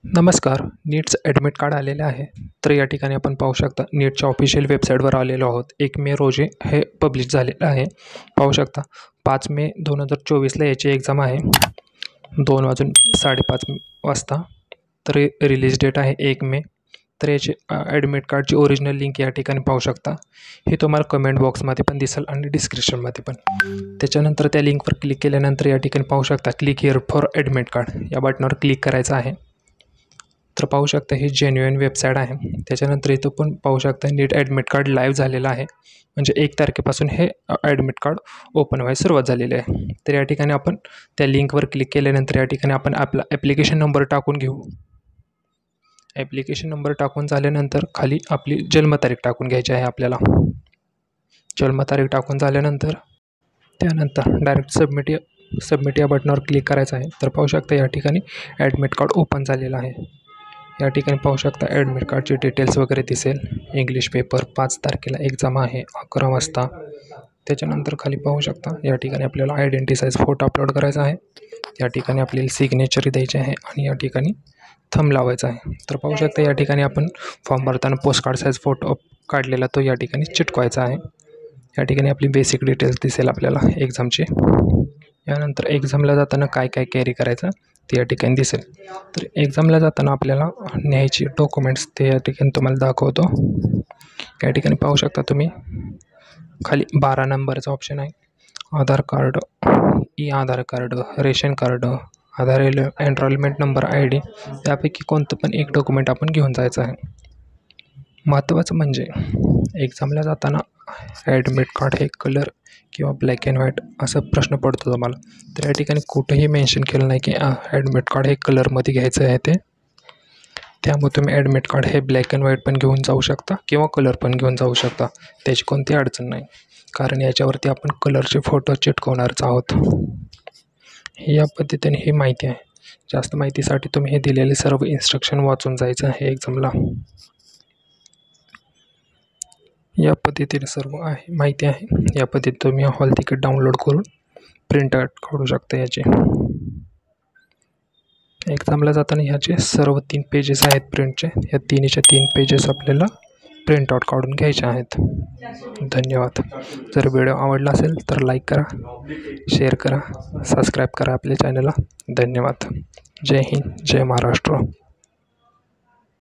नमस्कार. नीटचं admit card आलेलं आहे. तर या ठिकाणी आपण पाहू शकता नीटच्या ऑफिशियल वेबसाईटवर आलेलो आहोत. 1 मे रोजी हे पब्लिश झालेलं आहे. पाहू शकता 5 मे 2024ला याची एक्झाम आहे. 2 वाजून 5:30 वाजता. तर रिलीज डेट आहे 1 मे. तर याची ॲडमिट कार्डची ओरिजिनल लिंक या ठिकाणी पाहू शकता. हे तुम्हाला कमेंट बॉक्समध्ये पण दिसेल आणि डिस्क्रिप्शनमध्ये पण. त्याच्यानंतर त्या लिंकवर क्लिक केल्यानंतर या ठिकाणी पाहू शकता click here for admit card या बटनावर क्लिक करायचं आहे. तर पाहू शकता ही जेन्युइन वेबसाईट आहे. त्याच्यानंतर इथं पण पाहू शकता नीट ॲडमिट कार्ड लाईव्ह झालेलं आहे. म्हणजे 1 तारखेपासून हे ॲडमिट कार्ड ओपन व्हायला सुरुवात झालेली आहे. तर या ठिकाणी आपण त्या लिंकवर क्लिक केल्यानंतर या ठिकाणी आपण आपला ॲप्लिकेशन नंबर टाकून घेऊ. ॲप्लिकेशन नंबर टाकून झाल्यानंतर खाली आपली जन्मतारीख टाकून घ्यायची आहे आपल्याला. जन्मतारीख टाकून झाल्यानंतर त्यानंतर डायरेक्ट सबमिट या बटनावर क्लिक करायचं आहे. तर पाहू शकता या ठिकाणी ॲडमिट कार्ड ओपन झालेलं आहे. या ठिकाणी पाहू शकता ॲडमिट कार्डचे डिटेल्स वगैरे दिसेल. इंग्लिश पेपर 5 तारखेला एक्झाम आहे 11 वाजता. त्याच्यानंतर खाली पाहू शकता या ठिकाणी आपल्याला आयडेंटिटी साईज फोटो अपलोड करायचा आहे. या ठिकाणी आपल्याला सिग्नेचर द्यायचे आहे आणि या ठिकाणी थंब लावायचा आहे. तर पाहू शकता या ठिकाणी आपण फॉर्म भरताना पोस्ट कार्ड साईज फोटो काढलेला तो या ठिकाणी चिटकवायचा आहे. या ठिकाणी आपली बेसिक डिटेल्स दिसेल आपल्याला एक्झामची. यानंतर एक्झामला जाताना काय काय कॅरी करायचं ते या ठिकाणी दिसेल. तर एक्झामला जाताना आपल्याला न्यायची डॉक्युमेंट्स ते या ठिकाणी तुम्हाला दाखवतो. या ठिकाणी पाहू शकता तुम्ही खाली 12 नंबरचा ऑप्शन आहे. आधार कार्ड, आधार कार्ड, रेशन कार्ड, आधार एनरोलमेंट नंबर, ID यापैकी कोणतं पण एक डॉक्युमेंट आपण घेऊन जायचं आहे. महत्त्वाचं म्हणजे एक्झामला जाताना ॲडमिट कार्ड हे कलर किंवा ब्लॅक अँड व्हाईट असा प्रश्न पडतो तुम्हाला. तर या ठिकाणी कुठंही मेन्शन केलं नाही की ॲडमिट कार्ड हे कलरमध्ये घ्यायचं आहे ते. त्यामुळे तुम्ही ॲडमिट कार्ड हे ब्लॅक अँड व्हाईट पण घेऊन जाऊ शकता किंवा कलर पण घेऊन जाऊ शकता. त्याची कोणती अडचण नाही, कारण याच्यावरती आपण कलरचे फोटो चिटकवणारच आहोत. या पद्धतीने ही माहिती आहे. जास्त माहितीसाठी तुम्ही हे दिलेले सर्व इन्स्ट्रक्शन वाचून जायचं आहे एक्झामला. या पद्धतीने सर्व आहे माहिती आहे. या पद्धतीने तुम्ही हॉल तिकीट डाउनलोड करून प्रिंट आउट काढू शकता याचे. एक्झामला जाताना ह्याचे सर्व 3 पेजेस आहेत प्रिंटचे. या 3 पेजेस आपल्याला प्रिंट आउट काढून घ्यायचे आहेत. धन्यवाद. जर व्हिडिओ आवडला असेल तर लाईक करा, शेअर करा, सबस्क्राईब करा आपल्या चॅनलला. धन्यवाद. जय हिंद, जय महाराष्ट्र.